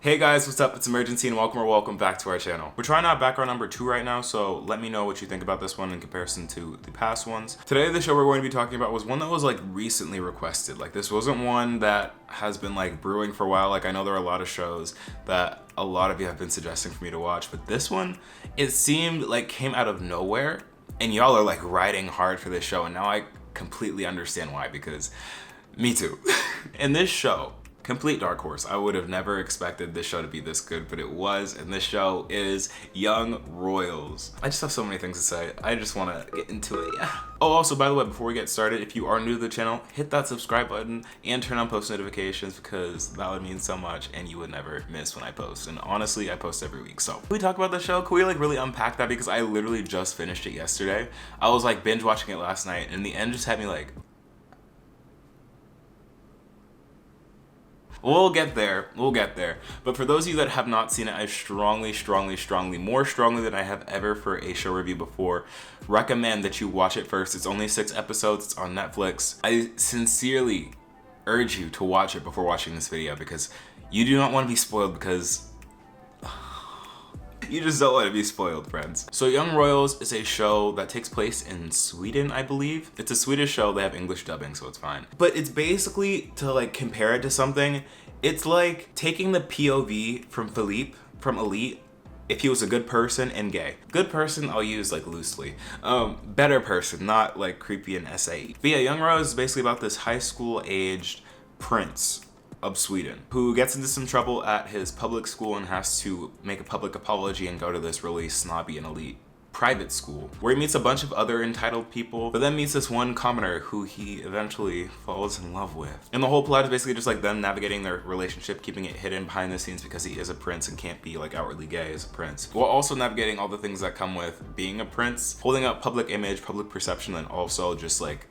Hey guys, what's up? It's Imurgency and welcome back to our channel. We're trying out background number 2 right now, so let me know what you think about this one in comparison to the past ones. Today, the show we're going to be talking about was one that was like recently requested. Like this wasn't one that has been like brewing for a while. Like I know there are a lot of shows that a lot of you have been suggesting for me to watch, but this one, it seemed like came out of nowhere and y'all are like riding hard for this show, and now I completely understand why, because me too. In this show, complete dark horse. I would have never expected this show to be this good, but it was, and this show is Young Royals. I just have so many things to say. I just want to get into it, yeah. Oh, also, by the way, before we get started, if you are new to the channel, hit that subscribe button and turn on post notifications, because that would mean so much and you would never miss when I post. And honestly, I post every week. So, can we talk about the show? Can we like really unpack that? Because I literally just finished it yesterday. I was like binge watching it last night, and the end just had me like, we'll get there. But for those of you that have not seen it, I strongly, more strongly than I have ever for a show review before, recommend that you watch it first. It's only 6 episodes. It's on Netflix. I sincerely urge you to watch it before watching this video, because you do not want to be spoiled, because you just don't want to be spoiled, friends. So Young Royals is a show that takes place in Sweden, I believe. It's a Swedish show. They have English dubbing, so it's fine. But it's basically, to like compare it to something, it's like taking the POV from Philippe from Elite if he was a good person and gay. Good person I'll use like loosely. Better person, not like creepy and SAE. But yeah, Young Royals is basically about this high school aged prince of Sweden who gets into some trouble at his public school and has to make a public apology and go to this really snobby and elite private school where he meets a bunch of other entitled people, but then meets this one commoner who he eventually falls in love with. And the whole plot is basically just like them navigating their relationship, keeping it hidden behind the scenes because he is a prince and can't be like outwardly gay as a prince, while also navigating all the things that come with being a prince, holding up public image, public perception, and also just like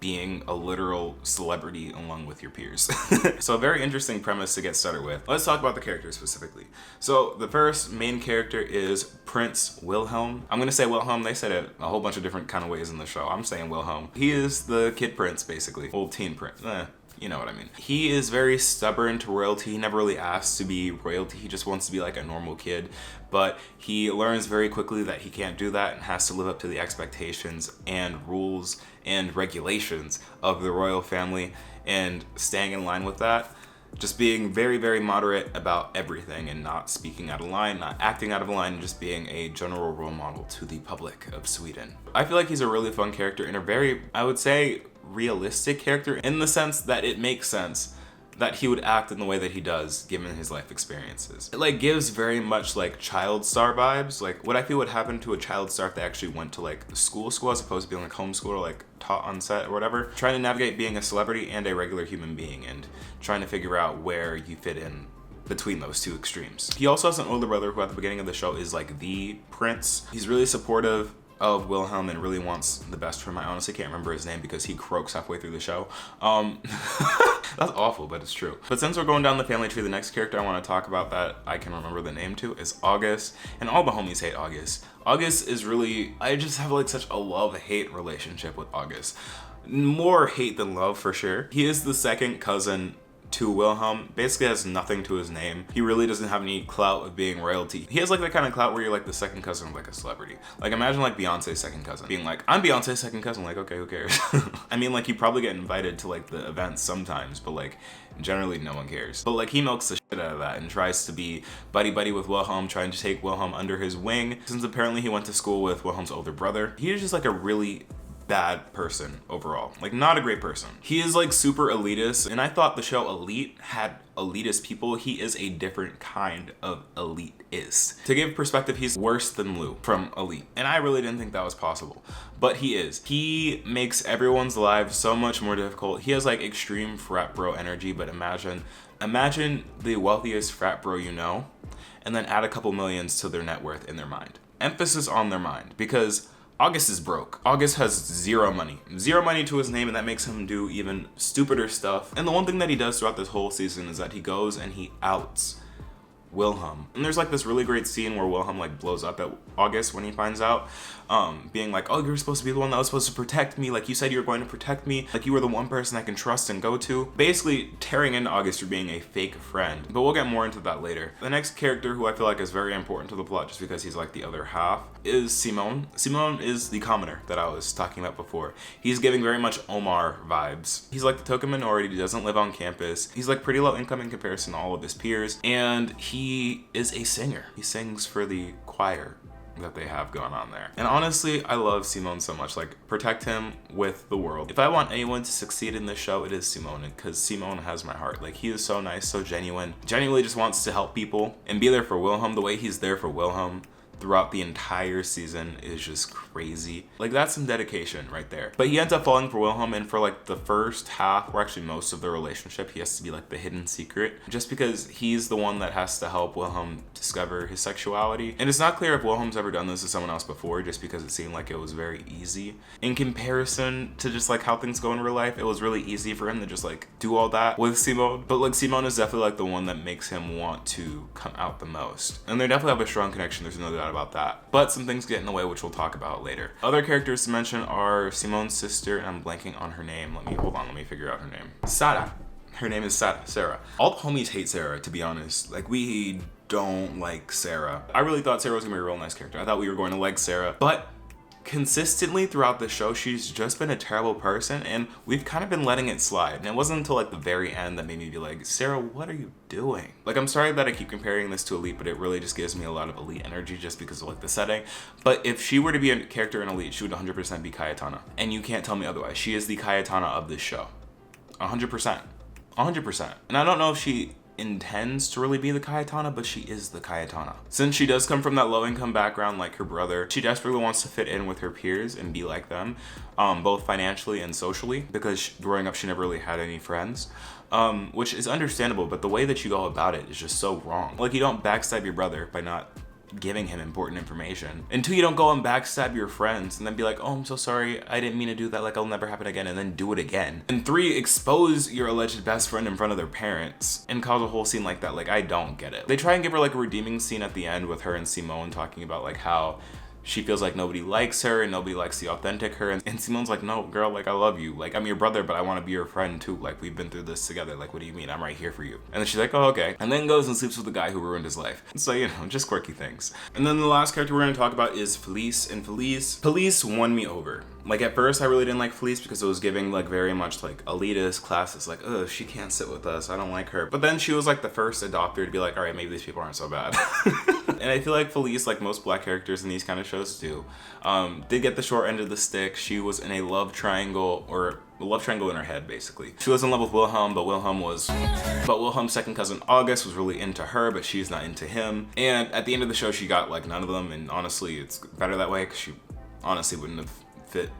being a literal celebrity along with your peers. So a very interesting premise to get started with. Let's talk about the characters specifically. So the first main character is Prince Wilhelm. I'm gonna say Wilhelm. They said it a whole bunch of different kind of ways in the show. I'm saying Wilhelm. He is the kid prince, basically. Old teen prince. You know what I mean. He is very stubborn to royalty. He never really asks to be royalty. He just wants to be like a normal kid. But he learns very quickly that he can't do that and has to live up to the expectations and rules and regulations of the royal family, and staying in line with that. Just being very moderate about everything and not speaking out of line, not acting out of line, and just being a general role model to the public of Sweden. I feel like he's a really fun character and a very, I would say, realistic character in the sense that it makes sense that he would act in the way that he does given his life experiences. It like gives very much like child star vibes, like what I feel would happen to a child star if they actually went to like the school as opposed to being like homeschooled or like taught on set or whatever, trying to navigate being a celebrity and a regular human being and trying to figure out where you fit in between those two extremes. He also has an older brother who at the beginning of the show is like the prince. He's really supportive of Wilhelm and really wants the best for him. I honestly can't remember his name because he croaks halfway through the show. That's awful, but it's true. But since we're going down the family tree, the next character I want to talk about that I can remember the name to is August, and all the homies hate August. August is really, I just have like such a love-hate relationship with August. More hate than love for sure. He is the second cousin to Wilhelm, basically has nothing to his name. He really doesn't have any clout of being royalty. He has like that kind of clout where you're like the second cousin of like a celebrity. Like imagine like Beyonce's second cousin being like, I'm Beyonce's second cousin. Like, okay, who cares? I mean, like you probably get invited to like the events sometimes, but like generally no one cares. But like he milks the shit out of that and tries to be buddy with Wilhelm, trying to take Wilhelm under his wing, since apparently he went to school with Wilhelm's older brother. He is just like a really bad person overall, like not a great person. He is like super elitist, and I thought the show Elite had elitist people. He is a different kind of elitist. To give perspective, he's worse than Lou from Elite, and I really didn't think that was possible, but he is. He makes everyone's lives so much more difficult. He has like extreme frat bro energy, but imagine the wealthiest frat bro you know, and then add a couple millions to their net worth in their mind. Emphasis on their mind, because August is broke. August has zero money to his name, and that makes him do even stupider stuff. And the one thing that he does throughout this whole season is that he goes and he outs Wilhelm. And there's like this really great scene where Wilhelm like blows up at August when he finds out, being like, oh, you're supposed to be the one that was supposed to protect me. Like you said you were going to protect me. Like you were the one person I can trust and go to. Basically tearing into August for being a fake friend. But we'll get more into that later. The next character who I feel like is very important to the plot just because he's like the other half is Simone. Simone is the commoner that I was talking about before. He's giving very much Omar vibes. He's like the token minority. He doesn't live on campus. He's like pretty low income in comparison to all of his peers. And he is a singer. He sings for the choir that they have going on there. And honestly, I love Simone so much. Like, protect him with the world. If I want anyone to succeed in this show, it is Simone, because Simone has my heart. Like, he is so nice, so genuinely just wants to help people and be there for Wilhelm. The way he's there for Wilhelm throughout the entire season is just crazy. Like, that's some dedication right there. But he ends up falling for Wilhelm, and for like the first half, or actually most of the relationship, he has to be like the hidden secret, just because he's the one that has to help Wilhelm discover his sexuality. And it's not clear if Wilhelm's ever done this to someone else before, just because it seemed like it was very easy. In comparison to just like how things go in real life, it was really easy for him to just like do all that with Simone. But like Simone is definitely like the one that makes him want to come out the most. And they definitely have a strong connection, there's no doubt about that. But some things get in the way, which we'll talk about later. Other characters to mention are Simone's sister, and I'm blanking on her name. Let me figure out her name. Sarah. Her name is Sarah. All the homies hate Sarah, to be honest. Like, we don't like Sarah. I really thought Sarah was gonna be a real nice character. I thought we were going to like Sarah, but consistently throughout the show, she's just been a terrible person, and we've kind of been letting it slide. And it wasn't until like the very end that made me be like, Sarah, what are you doing? Like, I'm sorry that I keep comparing this to Elite, but it really just gives me a lot of Elite energy just because of like the setting. But if she were to be a character in Elite, she would 100% be Cayetana. And you can't tell me otherwise. She is the Cayetana of this show. 100%. 100%. And I don't know if she intends to really be the Cayetana, but she is the Cayetana. Since she does come from that low income background like her brother, she desperately wants to fit in with her peers and be like them, both financially and socially, because growing up she never really had any friends, which is understandable, but the way that you go about it is just so wrong. Like, you don't backstab your brother by not giving him important information. And two, you don't go and backstab your friends and then be like, oh, I'm so sorry, I didn't mean to do that, like, it'll never happen again, and then do it again. And three, expose your alleged best friend in front of their parents and cause a whole scene like that. Like, I don't get it. They try and give her like a redeeming scene at the end with her and Simone talking about like how she feels like nobody likes her and nobody likes the authentic her. And Simone's like, no, girl, like, I love you. Like, I'm your brother, but I want to be your friend too. Like, we've been through this together. Like, what do you mean? I'm right here for you. And then she's like, oh, okay. And then goes and sleeps with the guy who ruined his life. So, you know, just quirky things. And then the last character we're going to talk about is Felice. And Felice won me over. Like, at first, I really didn't like Felice because it was giving, like, very much, like, elitist classes. Like, oh, she can't sit with us. I don't like her. But then she was, like, the first adopter to be like, all right, maybe these people aren't so bad. And I feel like Felice, like most black characters in these kind of shows do, did get the short end of the stick. She was in a love triangle, or a love triangle in her head, basically. She was in love with Wilhelm, but Wilhelm's second cousin, August, was really into her, but she's not into him. And at the end of the show, she got, like, none of them. And honestly, it's better that way because she honestly wouldn't have fit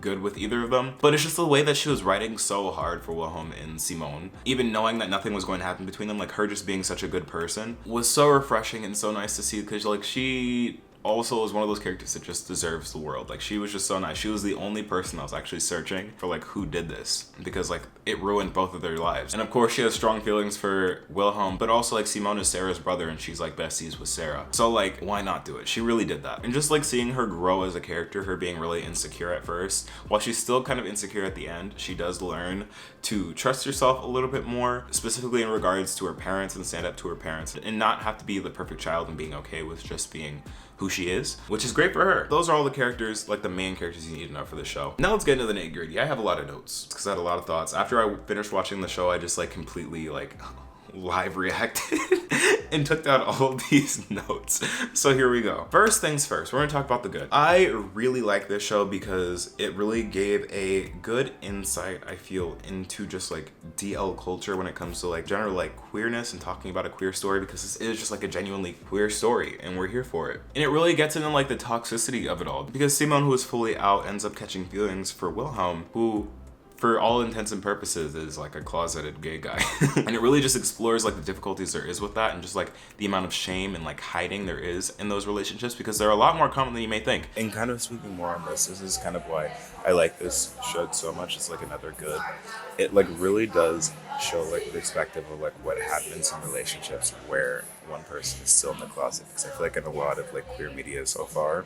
good with either of them. But it's just the way that she was writing so hard for Wilhelm and Simone, even knowing that nothing was going to happen between them, like her just being such a good person, was so refreshing and so nice to see, because like she also is one of those characters that just deserves the world. Like, she was just so nice. She was the only person I was actually searching for, like, who did this, because like it ruined both of their lives. And of course she has strong feelings for Wilhelm, but also like Simone is Sarah's brother and she's like besties with Sarah, so like, why not do it? She really did that. And just like seeing her grow as a character, her being really insecure at first, while she's still kind of insecure at the end, she does learn to trust herself a little bit more, specifically in regards to her parents, and stand up to her parents and not have to be the perfect child, and being okay with just being who she is, which is great for her. Those are all the characters, like the main characters you need to know for the show. Now let's get into the nitty-gritty. I have a lot of notes because I had a lot of thoughts. After I finished watching the show, I just like completely like live reacted and took down all of these notes. So here we go. First things first, we're gonna talk about the good. I really like this show because it really gave a good insight, I feel, into just like DL culture when it comes to like general like queerness and talking about a queer story, because this is just like a genuinely queer story and we're here for it. And it really gets into like the toxicity of it all, because Simone, who is fully out, ends up catching feelings for Wilhelm, who for all intents and purposes is like a closeted gay guy. And it really just explores like the difficulties there is with that, and just like the amount of shame and like hiding there is in those relationships, because they're a lot more common than you may think. And kind of speaking more on this is kind of why I like this show so much. It's like another good. It like really does show like perspective of like what happens in relationships where one person is still in the closet. Because I feel like in a lot of like queer media so far,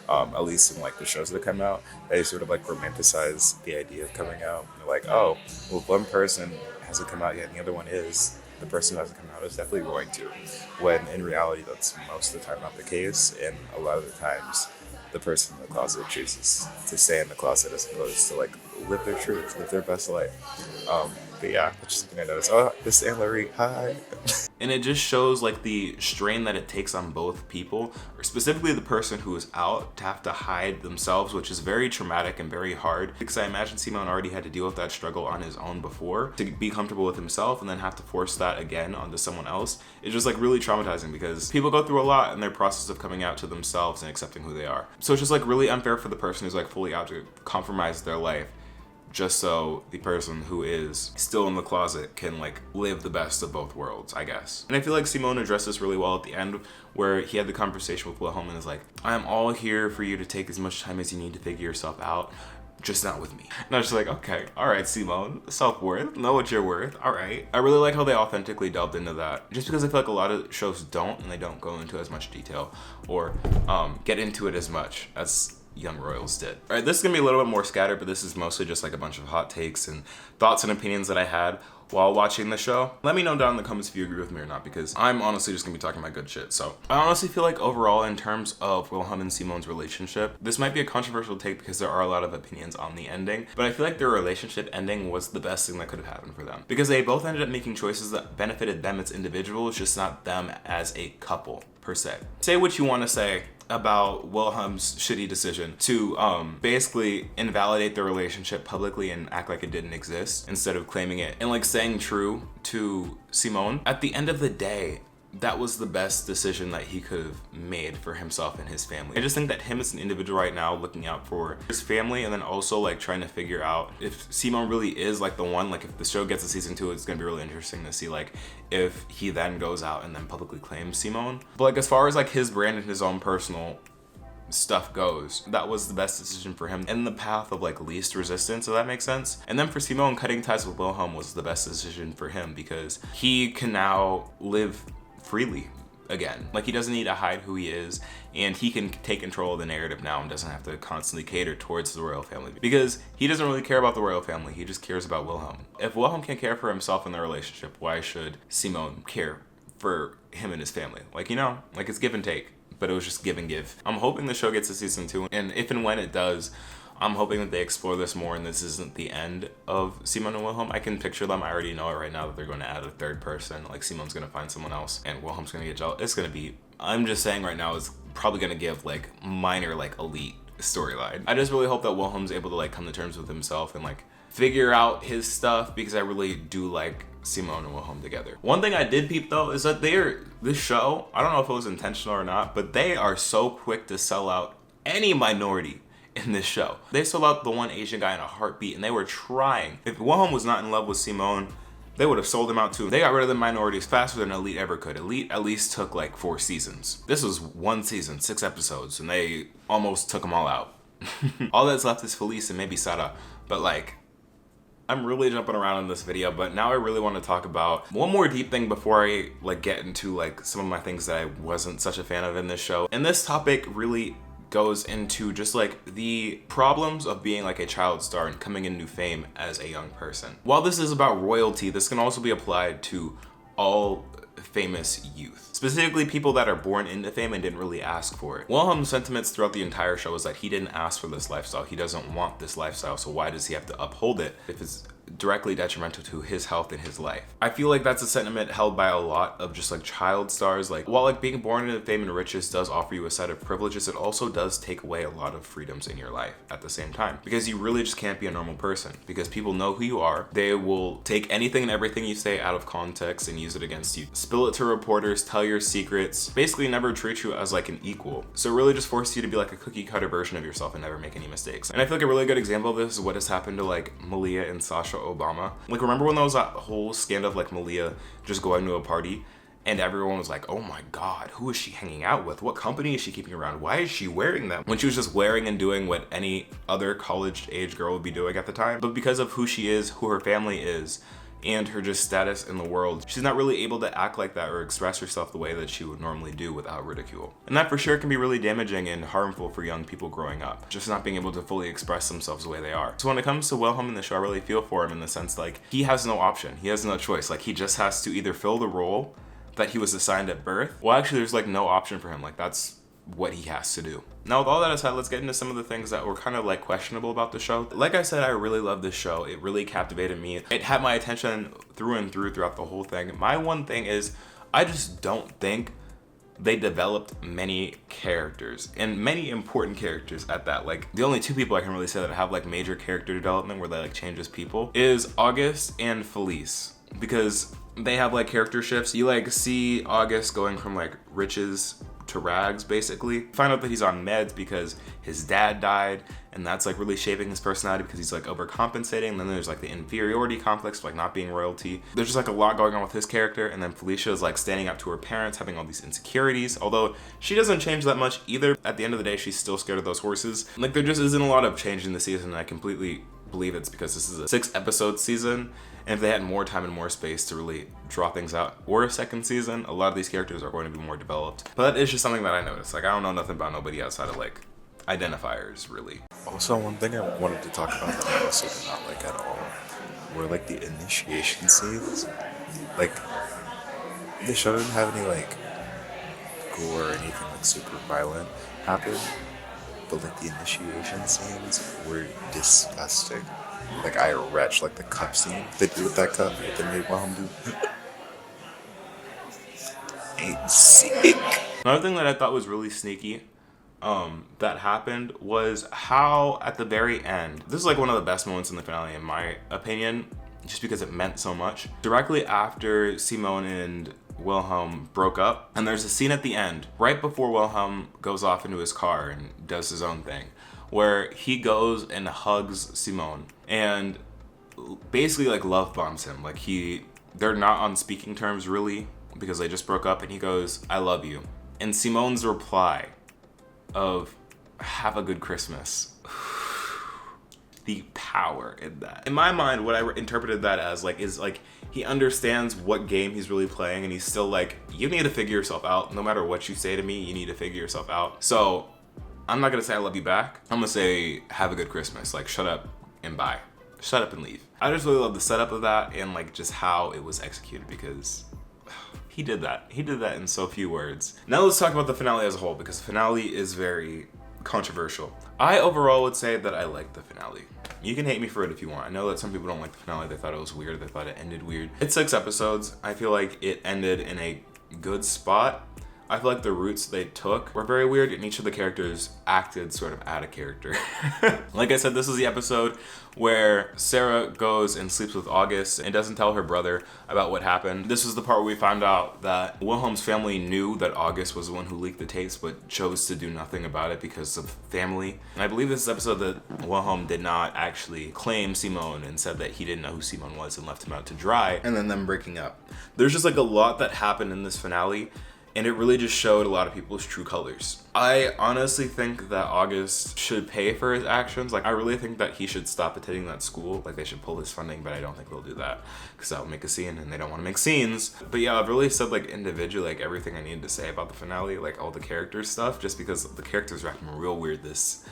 at least in like the shows that come out, they sort of like romanticize the idea of coming out. And they're like, oh, well, one person hasn't come out yet, and the other one is. The person who hasn't come out is definitely going to. When in reality, that's most of the time not the case, and a lot of the times, the person in the closet chooses to stay in the closet as opposed to like live their truth, live their best life. But yeah, that's just something I noticed. Oh, this is Anne Larry. Hi. And it just shows like the strain that it takes on both people, or specifically the person who is out, to have to hide themselves, which is very traumatic and very hard, because I imagine Simon already had to deal with that struggle on his own before, to be comfortable with himself and then have to force that again onto someone else. It's just like really traumatizing, because people go through a lot in their process of coming out to themselves and accepting who they are. So it's just like really unfair for the person who's like fully out to compromise their life just so the person who is still in the closet can like live the best of both worlds, I guess. And I feel like Simone addressed this really well at the end, where he had the conversation with Wilhelm and is like, I'm all here for you to take as much time as you need to figure yourself out, just not with me. And I was just like, okay, all right, Simone, self-worth, know what you're worth, all right. I really like how they authentically delved into that, just because I feel like a lot of shows don't, and they don't go into as much detail or get into it as much as Young Royals did. All right, this is gonna be a little bit more scattered, but this is mostly just like a bunch of hot takes and thoughts and opinions that I had while watching the show. Let me know down in the comments if you agree with me or not, because I'm honestly just gonna be talking about good shit. So I honestly feel like overall, in terms of Wilhelm and Simone's relationship, this might be a controversial take because there are a lot of opinions on the ending, but I feel like their relationship ending was the best thing that could have happened for them, because they both ended up making choices that benefited them as individuals, just not them as a couple per se. Say what you want to say about Wilhelm's shitty decision to basically invalidate their relationship publicly and act like it didn't exist instead of claiming it and like staying true to Simone. At the end of the day, that was the best decision that he could have made for himself and his family. I just think that him as an individual right now, looking out for his family and then also like trying to figure out if Simone really is like the one, like if the show gets a season 2, it's gonna be really interesting to see like if he then goes out and then publicly claims Simone. But like as far as like his brand and his own personal stuff goes, that was the best decision for him in the path of like least resistance, if that makes sense. And then for Simone, cutting ties with Wilhelm was the best decision for him because he can now live freely again. Like he doesn't need to hide who he is, and he can take control of the narrative now and doesn't have to constantly cater towards the royal family because he doesn't really care about the royal family. He just cares about Wilhelm. If Wilhelm can care for himself in the relationship, why should Simone care for him and his family? Like, you know, like it's give and take, but it was just give and give. I'm hoping the show gets a season 2, and if and when it does, I'm hoping that they explore this more and this isn't the end of Simone and Wilhelm. I can picture them. I already know it right now that they're going to add a third person. Like Simone's going to find someone else and Wilhelm's going to get jealous. It's going to be, I'm just saying right now, it's probably going to give like minor, like elite storyline. I just really hope that Wilhelm's able to like come to terms with himself and like figure out his stuff, because I really do like Simone and Wilhelm together. One thing I did peep though is that this show, I don't know if it was intentional or not, but they are so quick to sell out any minority in this show. They sold out the one Asian guy in a heartbeat, and they were trying. If Wilhelm was not in love with Simone, they would have sold him out too. They got rid of the minorities faster than Elite ever could. Elite at least took like 4 seasons. This was 1 season, 6 episodes, and they almost took them all out. All that's left is Felice and maybe Sara, but like, I'm really jumping around in this video, but now I really want to talk about one more deep thing before I like get into like some of my things that I wasn't such a fan of in this show. And this topic really goes into just like the problems of being like a child star and coming into fame as a young person. While this is about royalty, this can also be applied to all famous youth, specifically people that are born into fame and didn't really ask for it. Wilhelm's sentiments throughout the entire show is that he didn't ask for this lifestyle. He doesn't want this lifestyle, so why does he have to uphold it if it's directly detrimental to his health and his life? I feel like that's a sentiment held by a lot of just like child stars. Like while like being born into fame and riches does offer you a set of privileges, it also does take away a lot of freedoms in your life at the same time, because you really just can't be a normal person, because people know who you are. They will take anything and everything you say out of context and use it against you, spill it to reporters, tell your secrets, basically never treat you as like an equal. So it really just forces you to be like a cookie cutter version of yourself and never make any mistakes. And I feel like a really good example of this is what has happened to like Malia and Sasha Obama. Like remember when there was that whole scandal of like Malia just going to a party and everyone was like, oh my god, who is she hanging out with? What company is she keeping around? Why is she wearing them? When she was just wearing and doing what any other college age girl would be doing at the time. But because of who she is, who her family is, and her just status in the world. She's not really able to act like that or express herself the way that she would normally do without ridicule. And that for sure can be really damaging and harmful for young people growing up, just not being able to fully express themselves the way they are. So when it comes to Wilhelm in the show, I really feel for him in the sense like he has no option, he has no choice. Like he just has to either fill the role that he was assigned at birth. Well, actually there's like no option for him, like that's what he has to do. Now with all that aside, let's get into some of the things that were kind of like questionable about the show. Like I said, I really love this show. It really captivated me. It had my attention through and through throughout the whole thing. My one thing is I just don't think they developed many characters, and many important characters at that. Like the only two people I can really say that have like major character development where they like change as people is August and Felice, because they have like character shifts. You like see August going from like riches to rags basically. Find out that he's on meds because his dad died, and that's like really shaping his personality because he's like overcompensating. And then there's like the inferiority complex of like not being royalty. There's just like a lot going on with his character. And then Felicia is like standing up to her parents, having all these insecurities, although she doesn't change that much either. At the end of the day, she's still scared of those horses. Like there just isn't a lot of change in the season, and I completely believe it's because this is a 6-episode season, and if they had more time and more space to really draw things out, or a second season, a lot of these characters are going to be more developed. But that is just something that I noticed. Like I don't know nothing about nobody outside of like identifiers really. Also, one thing I wanted to talk about that I also did not like at all were like the initiation scenes. Like the show didn't have any like gore or anything like super violent happen, but like the initiation scenes were disgusting. Like I retched, like the cup scene they did with that cup that they made Wilhelm do. Ain't sick. Another thing that I thought was really sneaky that happened was how at the very end, this is like one of the best moments in the finale in my opinion, just because it meant so much. Directly after Simone and Wilhelm broke up, and there's a scene at the end right before Wilhelm goes off into his car and does his own thing, where he goes and hugs Simone and basically like love bombs him. Like they're not on speaking terms really because they just broke up, and he goes, "I love you." And Simone's reply of "Have a good Christmas." The power in that. In my mind, what I interpreted that as like is like he understands what game he's really playing, and he's still like, you need to figure yourself out. No matter what you say to me, you need to figure yourself out. So I'm not gonna say I love you back. I'm gonna say have a good Christmas. Like shut up and bye. Shut up and leave. I just really love the setup of that and like just how it was executed, because he did that. He did that in so few words. Now let's talk about the finale as a whole, because the finale is very controversial. I overall would say that I liked the finale. You can hate me for it if you want. I know that some people don't like the finale. They thought it was weird. They thought it ended weird. It's 6 episodes. I feel like it ended in a good spot. I feel like the routes they took were very weird, and each of the characters acted sort of out of character. Like I said, this is the episode where Sarah goes and sleeps with August and doesn't tell her brother about what happened. This was the part where we found out that Wilhelm's family knew that August was the one who leaked the tapes, but chose to do nothing about it because of family. And I believe this is the episode that Wilhelm did not actually claim Simone and said that he didn't know who Simone was and left him out to dry, and then them breaking up. There's just like a lot that happened in this finale, and it really just showed a lot of people's true colors. I honestly think that August should pay for his actions. Like, I really think that he should stop attending that school. Like, they should pull his funding, but I don't think they'll do that because that would make a scene, and they don't want to make scenes. But yeah, I've really said, like, individually, like, everything I needed to say about the finale, like, all the character stuff, just because the characters are acting real weird this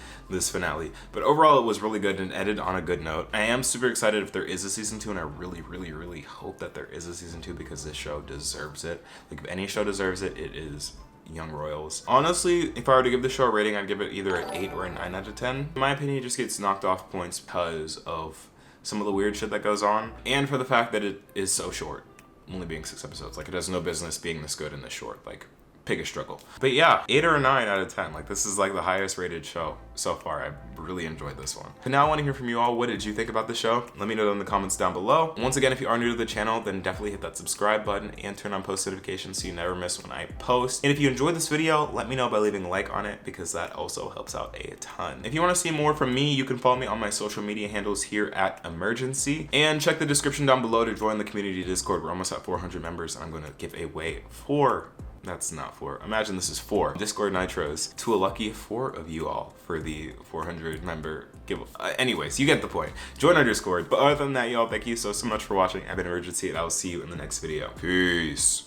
finale. But overall, it was really good and ended on a good note. I am super excited if there is a season 2, and I really, really, really hope that there is a season 2 because this show deserves it. Like, if any show deserves it, it is Young Royals. Honestly, if I were to give the show a rating, I'd give it either an 8 or a 9 out of 10. In my opinion, it just gets knocked off points because of some of the weird shit that goes on, and for the fact that it is so short, only being 6 episodes. Like, it has no business being this good and this short. Like, pick a struggle. But yeah, 8 or a 9 out of 10. Like, this is like the highest rated show so far. I really enjoyed this one. But now I want to hear from you all. What did you think about the show? Let me know in the comments down below. Once again, if you are new to the channel, then definitely hit that subscribe button and turn on post notifications so you never miss when I post. And if you enjoyed this video, let me know by leaving a like on it because that also helps out a ton. If you want to see more from me, you can follow me on my social media handles here at Imurgency, and check the description down below to join the community Discord. We're almost at 400 members, and I'm going to give away 4 That's not 4. Imagine this is 4. Discord Nitros to a lucky 4 of you all for the 400 member give. Anyways, you get the point. Join our Discord. But other than that, y'all, thank you so much for watching. I've been Imurgency, and I will see you in the next video. Peace.